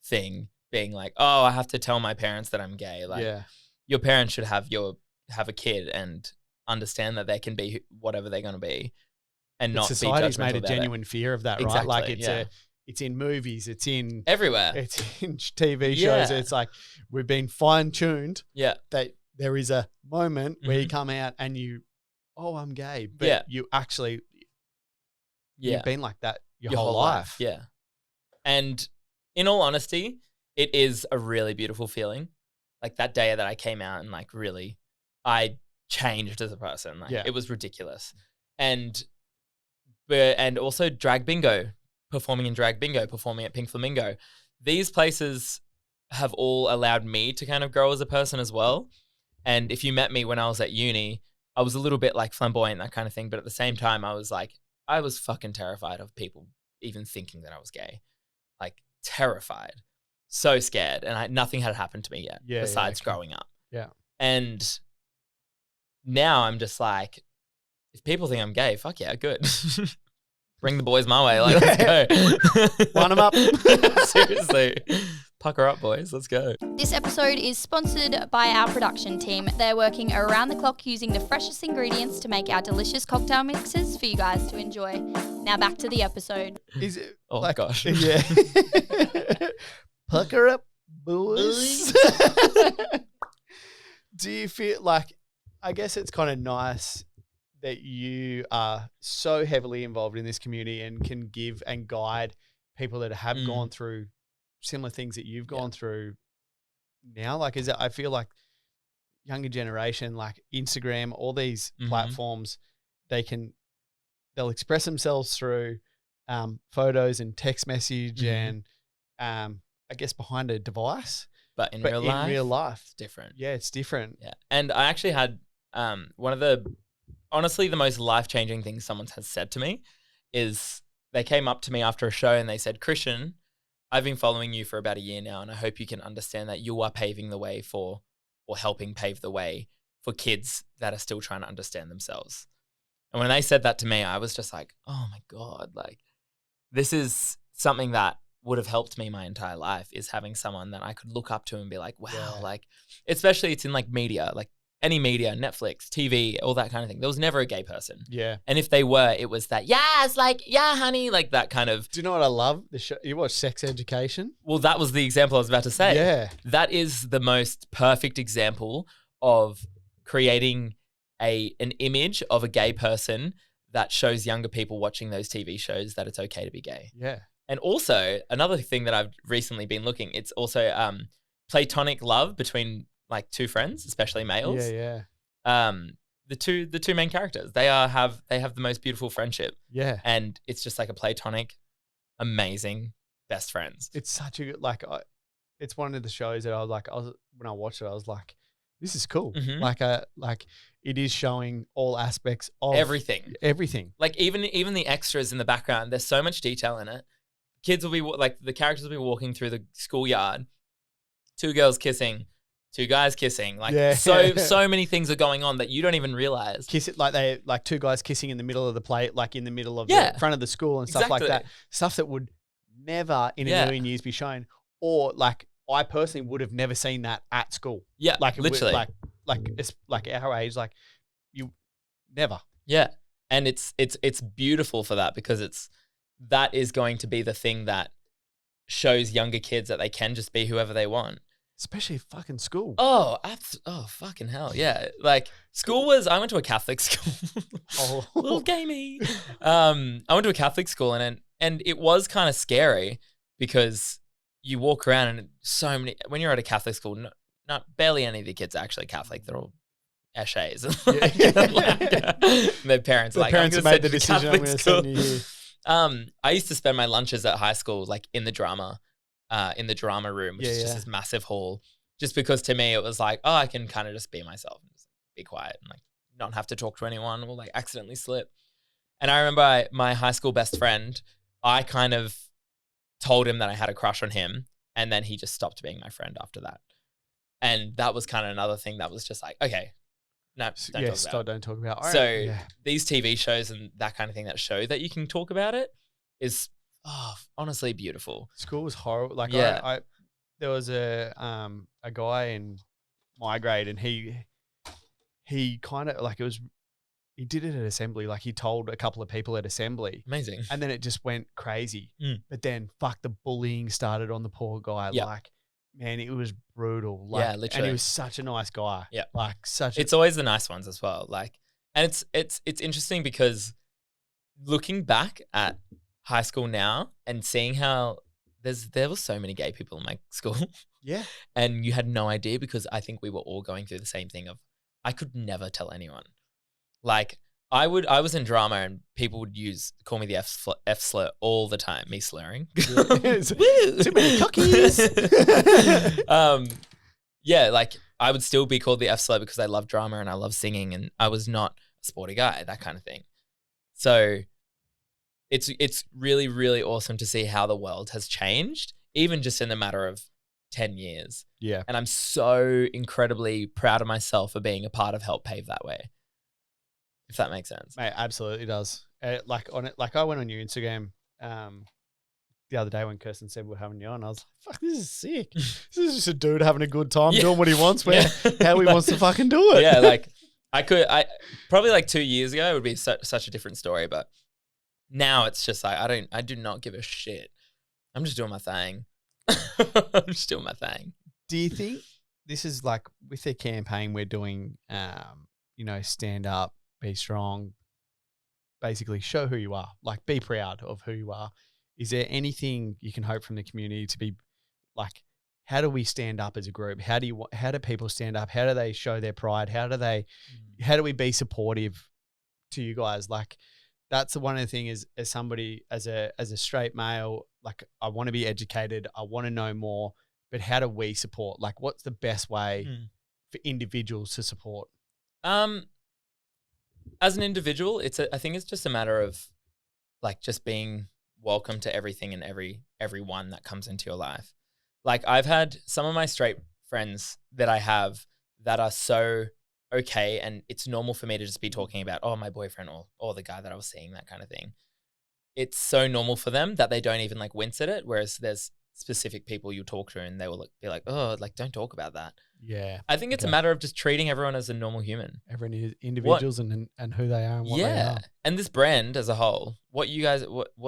thing, being like, oh, I have to tell my parents that I'm gay. Like, your parents should have a kid and understand that they can be whatever they're going to be, and not be judgmental. Society's made a genuine fear of that, right? Exactly, Like it's in movies, it's in everywhere, it's in TV shows. It's like we've been fine-tuned that there is a moment where you come out and I'm gay, but you actually you've been like that your whole life. Yeah. And in all honesty, it is a really beautiful feeling. Like that day that I came out and like really I changed as a person. Like it was ridiculous. And also drag bingo. Performing in drag bingo, performing at Pink Flamingo. These places have all allowed me to kind of grow as a person as well. And if you met me when I was at uni, I was a little bit like flamboyant, that kind of thing. But at the same time, I was fucking terrified of people even thinking that I was gay. Like terrified, so scared. And nothing had happened to me yet besides growing up. Yeah. And now I'm just like, if people think I'm gay, fuck yeah, good. Bring the boys my way. Like, let's go. Line them up. Seriously. Pucker up, boys. Let's go. This episode is sponsored by our production team. They're working around the clock using the freshest ingredients to make our delicious cocktail mixes for you guys to enjoy. Now back to the episode. Is it? Oh, gosh. Yeah. Pucker up, boys. Do you feel like, I guess it's kind of nice that you are so heavily involved in this community and can give and guide people that have gone through similar things that you've gone through now? Like, I feel like younger generation, like Instagram, all these platforms, they'll express themselves through photos and text message and I guess behind a device. But in real life, it's different. Yeah, it's different. Yeah. And I actually had one of the honestly the most life-changing things someone has said to me is they came up to me after a show and they said, Christian, I've been following you for about a year now, and I hope you can understand that you are paving the way for, or helping pave the way for kids that are still trying to understand themselves. And when they said that to me, I was just like, oh my God, like this is something that would have helped me my entire life, is having someone that I could look up to and be like, wow, like, especially it's in like media, like any media, Netflix, TV, all that kind of thing. There was never a gay person. Yeah. And if they were, it was that, it's like, yeah, honey, like that kind of. Do you know what I love? The show, you watch Sex Education? Well, that was the example I was about to say. Yeah. That is the most perfect example of creating an image of a gay person that shows younger people watching those TV shows that it's okay to be gay. Yeah. And also, another thing that I've recently been looking, it's also platonic love between like two friends, especially males. Yeah. The two main characters, they have the most beautiful friendship. Yeah. And it's just like a platonic, amazing best friends. It's such a good, it's one of the shows that when I watched it, I was like, this is cool. Mm-hmm. Like it is showing all aspects of everything. Like even the extras in the background, there's so much detail in it. Kids will be like, the characters will be walking through the schoolyard, two girls kissing, two guys kissing. Like Yeah. so many things are going on that you don't even realize. Kiss it like two guys kissing in the middle of the plate, like in the middle of Yeah. the front of the school and stuff like that. Exactly. Stuff that would never in a Yeah. million years be shown. Or like I personally would have never seen that at school. Yeah, Like it would- literally. like it's like our age, like you never. Yeah. And it's beautiful for that because that is going to be the thing that shows younger kids that they can just be whoever they want. Especially fucking school. Oh, fucking hell. Yeah. Like I went to a Catholic school. Oh. A little gamey. I went to a Catholic school and it was kind of scary because you walk around and when you're at a Catholic school, not barely any of the kids are actually Catholic. They're all Eshays. Their parents The parents have made the decision, I'm going to send you here. I used to spend my lunches at high school, like in the drama room, which is just this massive hall. Just because to me it was like, oh, I can kind of just be myself and just be quiet and like not have to talk to anyone or like accidentally slip. And I remember my high school best friend, I kind of told him that I had a crush on him, and then he just stopped being my friend after that. And that was kind of another thing that was just like, okay, no, don't talk about it. So these TV shows and that kind of thing that show that you can talk about it is honestly beautiful. School was horrible. Like Yeah. there was a guy in my grade, and he kind of like he did it at assembly. Like he told a couple of people at assembly, Amazing. and then it just went crazy. Mm. But then the bullying started on the poor guy. Yeah. Like, man, it was brutal. Like, Yeah, and literally. he was such a nice guy. Yeah. Like It's always the nice ones as well. Like, and it's interesting because looking back at high school now and seeing how there were so many gay people in my school. Yeah. And you had no idea because I think we were all going through the same thing of I could never tell anyone. Like I was in drama and people would call me the F slur all the time, me slurring. Too many cookies. Yeah, like I would still be called the F slur because I love drama and I love singing and I was not a sporty guy, that kind of thing. So it's really, really awesome to see how the world has changed, even just in a matter of 10 years. Yeah. And I'm so incredibly proud of myself for being a part of help pave that way. If that makes sense. Mate, absolutely does. Like I went on your Instagram the other day when Kirsten said we're having you on. I was like, fuck, this is sick. This is just a dude having a good time doing what he wants, how he wants to fucking do it. Yeah, like I probably like 2 years ago it would be such a different story, but now it's just like I do not give a shit. I'm just doing my thing. I'm just doing my thing. Do you think this is like with the campaign we're doing, stand up, be strong, basically show who you are, like be proud of who you are. Is there anything you can hope from the community to be like, how do we stand up as a group? How do people stand up? How do they show their pride? How do we be supportive to you guys? Like that's one of the things as somebody, as a straight male, like I want to be educated. I want to know more, but how do we support? Like what's the best way for individuals to support? As an individual, I think it's just a matter of like just being welcome to everything and everyone that comes into your life. Like I've had some of my straight friends that I have that are so okay, and it's normal for me to just be talking about, oh, my boyfriend or the guy that I was seeing, that kind of thing. It's so normal for them that they don't even like wince at it. Whereas there's specific people you talk to and they will be like, oh, like don't talk about that. Yeah. I think it's a matter of just treating everyone as a normal human. Everyone is individuals and who they are and what they are. And this brand as a whole, what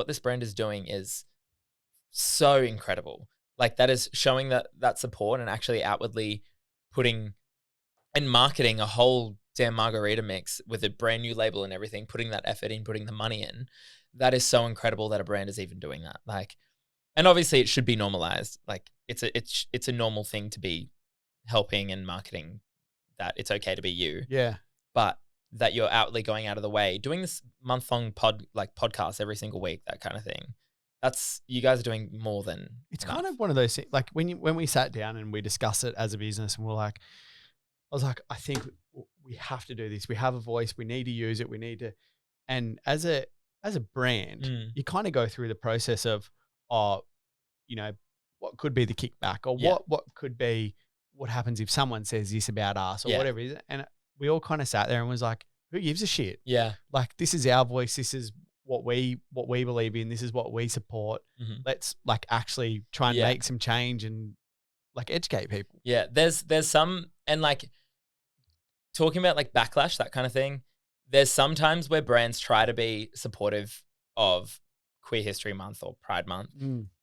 this brand is doing is so incredible. Like that is showing that support and actually outwardly putting and marketing a whole damn margarita mix with a brand new label and everything, putting that effort in, putting the money in. That is so incredible that a brand is even doing that. Like, and obviously it should be normalized. Like it's a normal thing to be helping and marketing that it's okay to be you. Yeah. But that you're outwardly going out of the way, doing this month-long podcast every single week, that kind of thing. That's, you guys are doing more than it's enough. kind of one of those things, like when we sat down and we discussed it as a business and I was like, I think we have to do this. We have a voice. We need to use it. We need to, and as a brand, you kind of go through the process of, what could be the kickback or what could be what happens if someone says this about us or whatever it is. And we all kind of sat there and was like, who gives a shit? Yeah. Like, this is our voice. This is what we believe in. This is what we support. Mm-hmm. Let's like actually try and make some change and like educate people. Yeah. There's some, and like talking about like backlash, that kind of thing. There's sometimes where brands try to be supportive of Queer History Month or Pride Month.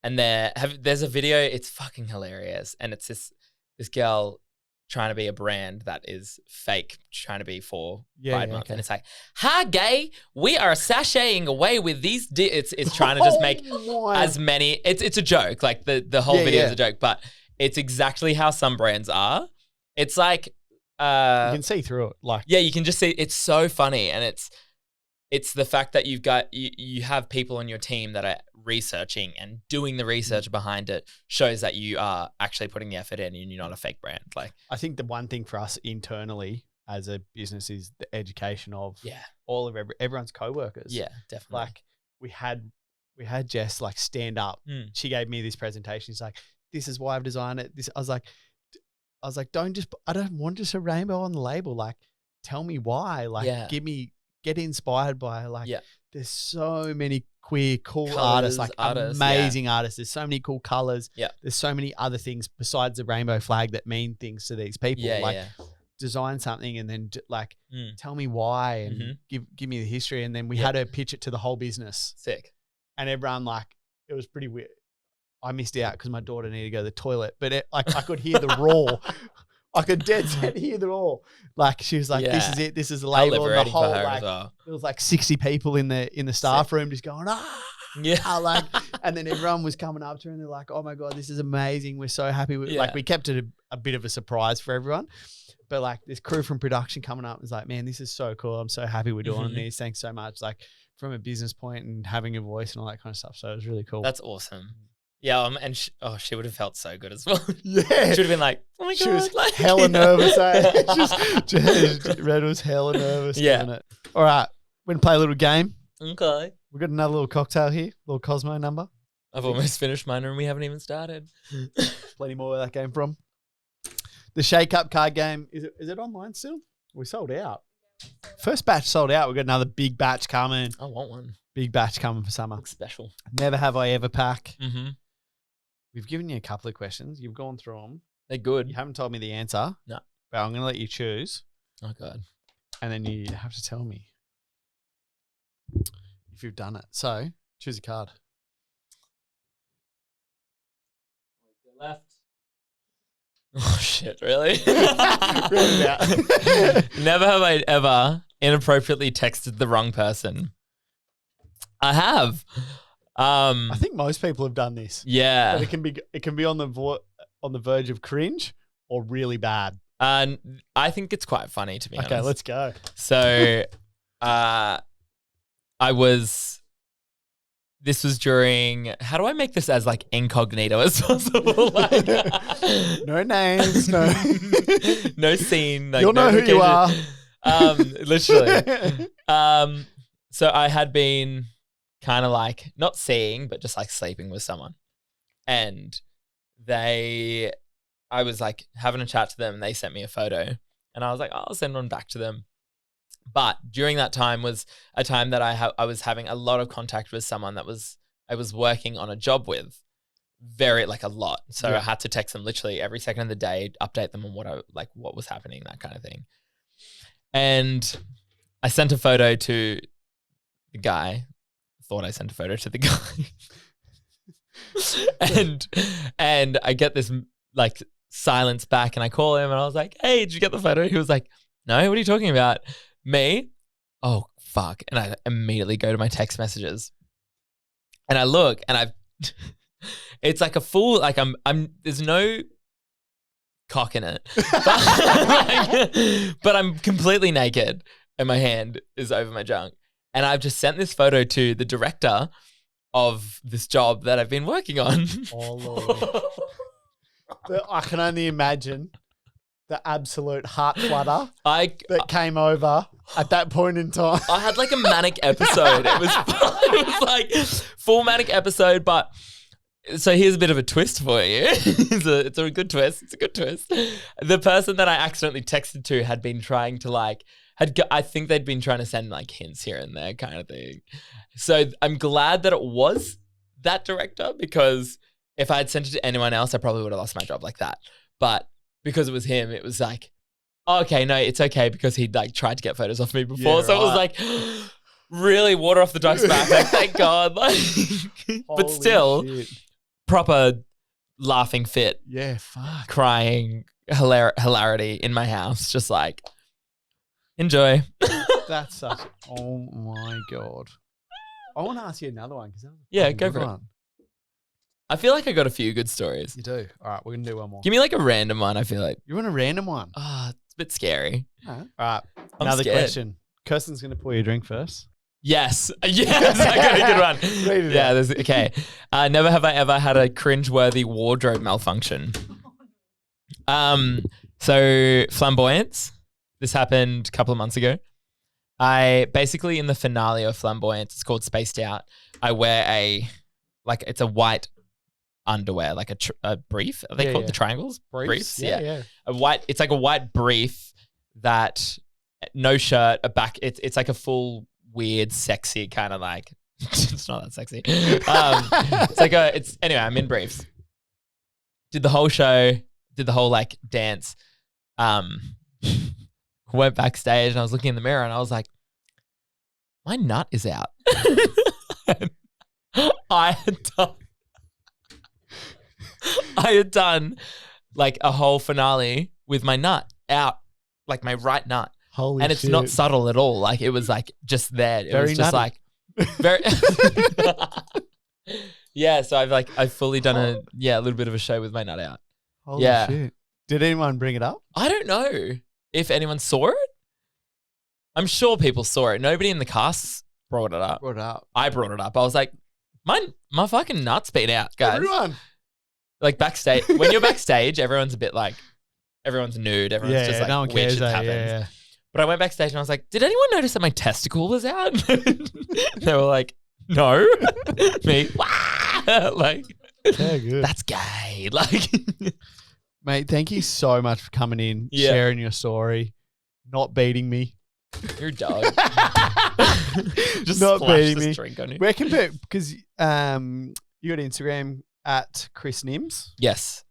And there's a video, it's fucking hilarious. And it's this girl trying to be a brand that is fake, trying to be for Pride Month. Okay. And it's like, hi, gay, we are sashaying away with these. It's trying to just make as many. It's a joke. Like the whole video is a joke, but it's exactly how some brands are. It's like, you can see through it. Like, yeah, you can just see. It's so funny. And it's the fact that you have people on your team that are researching and doing the research behind it shows that you are actually putting the effort in and you're not a fake brand. Like, I think the one thing for us internally as a business is the education of all of everyone's co-workers. Yeah, definitely. Like we had Jess like stand up. She gave me this presentation. She's like, this is why I've designed it. I was like, I don't want just a rainbow on the label. Like, tell me why. Like, get inspired by like, there's so many queer, cool artists, like amazing artists. There's so many cool colors. Yeah. There's so many other things besides the rainbow flag that mean things to these people. Design something and then like tell me why and give me the history. And then we had her pitch it to the whole business. Sick. And everyone like, it was pretty weird. I missed out because my daughter needed to go to the toilet, but I could hear the roar. I could dead set hear the roar. Like she was like, "This is it. This is the label." And the whole like, there was like 60 people in the staff room just going, like, and then everyone was coming up to her and they're like, "Oh my god, this is amazing. We're so happy." Like we kept it a bit of a surprise for everyone, but like this crew from production coming up was like, "Man, this is so cool. I'm so happy we're doing this. Thanks so much." Like from a business point and having a voice and all that kind of stuff. So it was really cool. That's awesome. Yeah, and she would have felt so good as well. Yeah. She would have been like, oh my God. She was like, hella nervous. Red was hella nervous. Yeah. It? All right, we're going to play a little game. Okay. We've got another little cocktail here, little Cosmo number. I've almost finished mine and we haven't even started. Plenty more where that came from. The Shake Up card game, is it online still? We sold out. First batch sold out. We've got another big batch coming. I want one. Big batch coming for summer. Looks special. Never have I ever pack. Mm-hmm. We've given you a couple of questions. You've gone through them. They're good. You haven't told me the answer. No. But I'm going to let you choose. Oh, God. And then you have to tell me if you've done it. So, choose a card. Left. Oh, shit. Really? Never have I ever inappropriately texted the wrong person. I have. I think most people have done this. Yeah. But it can be on the verge of cringe or really bad. I think it's quite funny, to be honest. Okay, let's go. So, this was during, how do I make this as like incognito as possible? Like, no names, no scene. Like, you'll know who you are. Literally. So I had been kind of like not seeing, but just like sleeping with someone. And I was like having a chat to them and they sent me a photo and I was like, I'll send one back to them. But during that time was a time that I was having a lot of contact with someone that I was working on a job with, very like a lot. So I had to text them literally every second of the day, update them on what was happening, that kind of thing. And I sent a photo to the guy. Thought I sent a photo to the guy. and I get this like silence back and I call him and I was like, hey, did you get the photo? He was like, no, what are you talking about? Me? Oh, fuck. And I immediately go to my text messages and I look and it's like a full, like there's no cock in it, but I'm completely naked and my hand is over my junk. And I've just sent this photo to the director of this job that I've been working on. Oh, Lord. I can only imagine the absolute heart flutter that came over at that point in time. I had like a manic episode. It was like full manic episode, but So here's a bit of a twist for you. It's a good twist. It's a good twist. The person that I accidentally texted to had been trying to I think they'd been trying to send like hints here and there kind of thing. So I'm glad that it was that director, because if I had sent it to anyone else, I probably would have lost my job like that. But because it was him, it was like, oh, okay, no, it's okay, because he'd like tried to get photos off me before. Yeah, so it was like really water off the duck's back. Like, thank God. Like, but Holy still, shit. proper laughing fit, Yeah, fuck. crying, hilarity in my house. Just like, enjoy. That's such. Oh my God. I want to ask you another one. Yeah, go for it. I feel like I got a few good stories. You do. All right, we're going to do one more. Give me like a random one, I feel like. You want a random one? It's a bit scary. All right. I'm Another scared. question. Kirsten's going to pour you a drink first. Yes. Yes, I got a good one. Read it Yeah, out. okay. Never have I ever had a cringeworthy wardrobe malfunction. So flamboyance. This happened a couple of months ago. I basically, in the finale of Flamboyance, it's called Spaced Out, I wear it's a white underwear, like a brief. Are they called the triangles? Briefs? Yeah. It's like a white brief that, no shirt, a back, it's like a full weird, sexy kind of like, it's not that sexy. Anyway, I'm in briefs. Did the whole show, did the whole like dance. Went backstage and I was looking in the mirror and I was like, my nut is out. I had done like a whole finale with my nut out, like my right nut. Holy and it's shit. not subtle at all. Like it was like just there. It Very was just nutty. like very Yeah, so I've fully done a little bit of a show with my nut out. Holy Yeah. shit. Did anyone bring it up? I don't know if anyone saw it. I'm sure people saw it. Nobody in the cast brought it up. Brought it up. I brought it up. I was like, my fucking nut's been out, guys. Everyone. Like backstage, when you're backstage, everyone's a bit like, everyone's nude. Everyone's just like, no one weird cares. shit happens. Yeah. But I went backstage and I was like, did anyone notice that my testicle was out? They were like, no. Me, like, Yeah, good. that's gay. Like, Mate, thank you so much for coming in, Yeah. sharing your story, not beating me. you're a dog. Just Not splash beating this me. drink on you. Where can because you got Instagram at Chris Nims, Yes.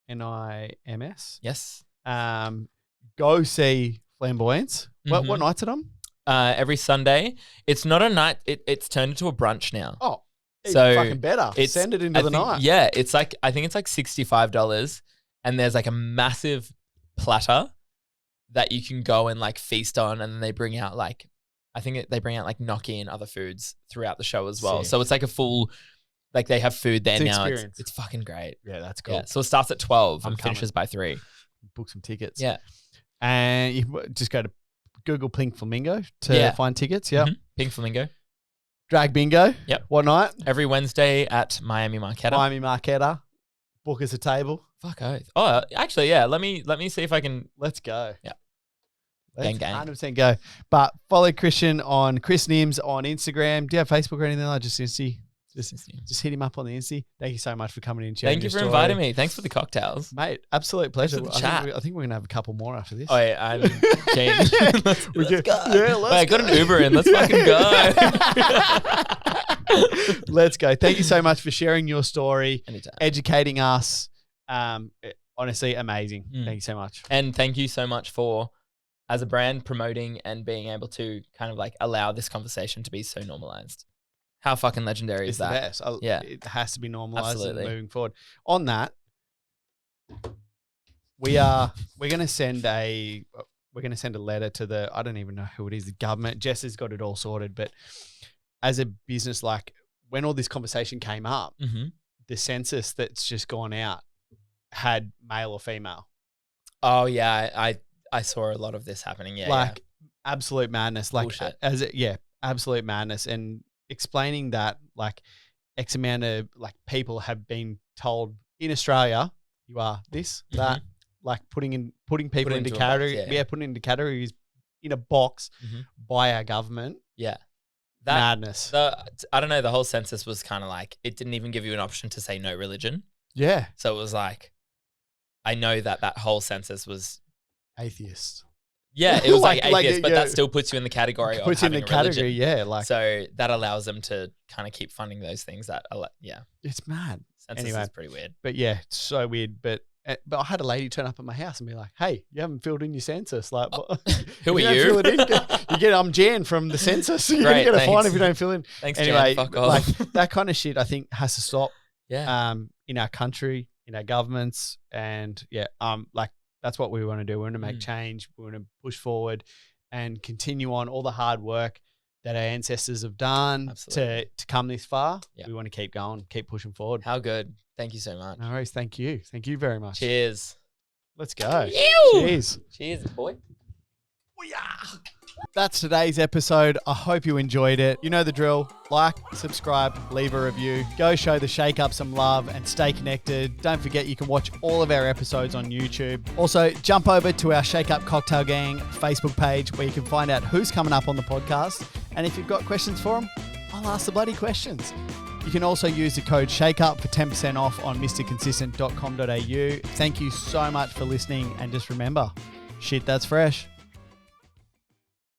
NIMS. Yes. Go see Flamboyance. What Mhm. night's it on? Every Sunday. It's not a night. It's turned into a brunch now. Oh, even So fucking better. It's Send it into I the think- night. Yeah, it's like, I think it's like $65, and there's like a massive platter that you can go and like feast on, and then they bring out like, they bring out like gnocchi and other foods throughout the show as well. Sick. So it's like a full, like they have food there It's now. experience. It's fucking great. Yeah, that's cool. Yeah. So it starts at 12 I'm and finishes by 3. Book some tickets. Yeah. And you just go to Google Pink Flamingo to Yeah. find tickets. Yep. Mhm. Pink Flamingo. Drag Bingo. Yep. What night? Every Wednesday at Miami Marquetta. Miami Marquetta. Book us a table. Fuck oath. Oh, actually, yeah. Let me see if I can. Let's go. Yeah. Let's Gang, gang. 100% go. But follow Christian on Chris Nims on Instagram. Do you have Facebook or anything like that? Just Insta? Just hit him up on the Insta. Thank you so much for coming in and sharing Thank you your for story. inviting me. Thanks for the cocktails. Mate, absolute pleasure. for the I think chat. I think we're going to have a couple more after this. Oh, yeah, I'm keen. let's We let's get- go. yeah, let's Wait, I got go. an Uber in. Let's fucking go. Let's go. Thank you so much for sharing your story, Anytime. educating us. Honestly, amazing. Mm. Thank you so much. And thank you so much for, as a brand, promoting and being able to kind of like allow this conversation to be so normalized. How fucking legendary It's is the that? best. Yeah. It has to be normalized Absolutely. and moving forward. On that, we're going to send a letter to the, I don't even know who it is, the government. Jess has got it all sorted, but as a business, like when all this conversation came up, Mm-hmm. the census that's just gone out had male or female. Oh, yeah. I saw a lot of this happening. Yeah. Like absolute madness. Like Bullshit. absolute madness. And explaining that like X amount of like people have been told in Australia, you are this, that, like putting people into into a box, category. yeah. Yeah, putting into categories in a box Mhm. by our government. Yeah. Madness. I don't know. The whole census was kind of like, it didn't even give you an option to say no religion. Yeah. So it was like, I know that whole census was Atheist. Yeah, it was like Like, atheist, but yeah. that still puts you in the category of Puts in having the a religion. category, yeah. Like, So that allows them to kind of keep funding those things that, yeah, it's mad. census Anyway. is pretty weird. But yeah, it's so weird. But I had a lady turn up at my house and be like, "Hey, you haven't filled in your census. Like, Who if are don't you?" fill it in, you get I'm Jan from the census. You're Great, gonna get a fine thanks. if you don't fill in. Thanks, Anyway, Jan. Fuck off. like that kind of shit, I think has to stop. Yeah. In our country, in our governments, and like that's what we want to do. We want to make change. We want to push forward and continue on all the hard work that our ancestors have done to come this far. Yeah. We want to keep going, keep pushing forward. How good. Thank you so much. No worries. Thank you. Thank you very much. Cheers. Let's go. Ew. Cheers. Cheers, boy. That's today's episode. I hope you enjoyed it. You know the drill. Like, subscribe, leave a review. Go show the Shake Up some love and stay connected. Don't forget you can watch all of our episodes on YouTube. Also, jump over to our Shake Up Cocktail Gang Facebook page where you can find out who's coming up on the podcast. And if you've got questions for them, I'll ask the bloody questions. You can also use the code SHAKEUP for 10% off on mrconsistent.com.au. Thank you so much for listening. And just remember, shit that's fresh.